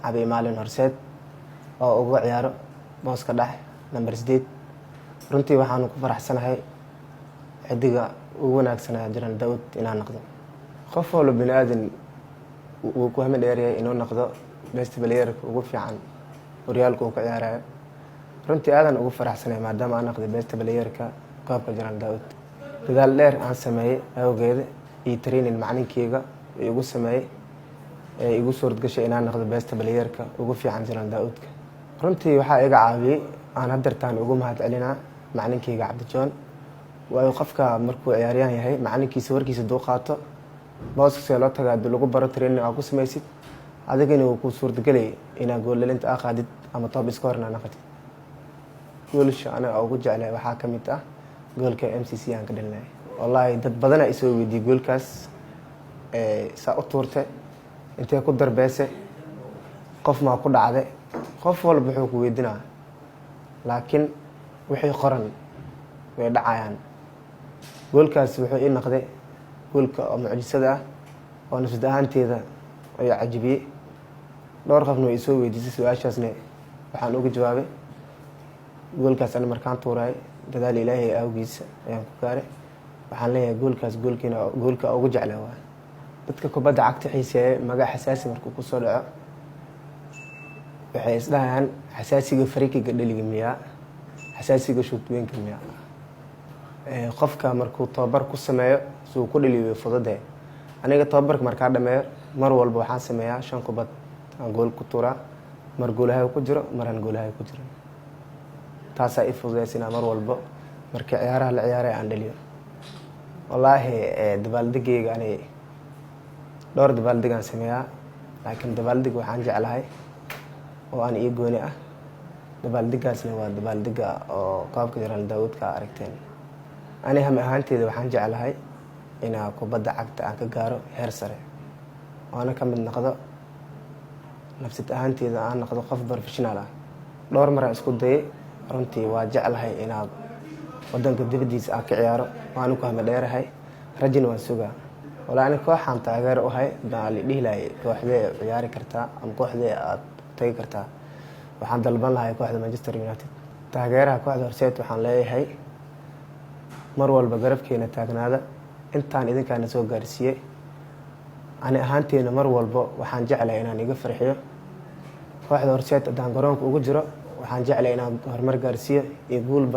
Abi Maalin Horseed oo ugu ciyaaro booska dhex number 8 runtii waxaan ku faraxsanahay xidiga ugu wanaagsanaa Jiran Daawud inaan noqdo qof walba bini'aadan uu ku hamid dheeryahay inuu noqdo best player ugu fiican horyaalka uu ka ciyaarayo runtii aadan ugu faraxsanahay maadaama aan noqday best player-ka koobka Jiran Daawud dadaal dheer aan sameeyay awgeed iyo training macalinkeyga igu sameeyay igu suurad gashay inaan noqdo best player-ka ugu fiican Jiran Daawudka runtii waxa iga caawiyay aan hadartaan ugu mahad celinaa macalinkeyga Cabdi Joon waayo qofka markuu ciyaaryahan yahay macalinkiisa warkiisa duu qaato booska loo tagaa lagu baro training aad ku sameeysid adigana uu ku suurad galay inaad gool dhalinta qaadid ama top scorer noqotid goolasha ana ugu jeclay waxa kamid ah goolka MCC aan ka dhalnay wallahi dad badan ay soo weydiiyay goolkaas saa u tuurtay intee ku darbeysay qof ma ku dhacday qof walba wuxuu ku weydiinaa laakiin wixii qoran way dhacayaan goolkaas wuxuu ii noqday goolka oo mucjisada ah oo nafsad ahaanteeda ay cajibiyay dhowr qofna way soo weydiisay su'aashaasna waxaan uga jawaabay goolkaas aan markaan tuuray dadaal Ilaahay awgiisa ayaan ku gaaray waxaan leeyahay goolka ugu jeclaa waa dadka kubadda cagta xiiseeya magac xasaasi markuu ku soo dhaco waxay isdhaayaan xasaasiga fariiqiga dhaliga miyaa xasaasiga shubtooyinka miyaa qofka markuu tababar ku sameeyo suu ku dhaliyo fududee aniga tababarka markaa dhameeyo mar walba waxaan sameeyaa 5 kubad aan gool ku tuuraa mar goolaha ku jiro maraan goolaha ku jiro taas ay fududeysina mar walba markii ciyaaraha la ciyaaray aan dhaliyo wallahi dabaaldegayga ani dhowr dabaaldeg aan sameeyaa laakiin dabaaldeg waxaan jeclahay oo aan ii gooni ah dabaaldegaasna waa dabaaldega oo koobka Jiran Daawudka aragteen ani ham ahaanteeda waxaan jeclahay inaan kubadda cagta aan ka gaaro heer sare oo ana ka mid noqdo nafsad ahaanteeda aan noqdo qof professional ah dhowr mar aan isku dayay runtii waa jeclahay inaan wadanka dibadiisa aan ka ciyaaro waan ku hamid dheerahay rajin waan sugaa wala ani kooxan taageer u hay daali dhihlay kooxdee ciyaari kartaa ama kooxdee aad tagi kartaa waxaan dalban lahay kooxda Manchester United taageeraha kooxda Horseed waxaan leeyahay mar walba garabkeena taagnaada intaan idinkaana soo gaarsiiyay ani ahaanteena mar walba waxaan jeclahay inaan iga farxiyo kooxda Horseed hadaan garoonka ugu jiro waxaan jeclahay inaan horumar gaarsiiyo iyo guul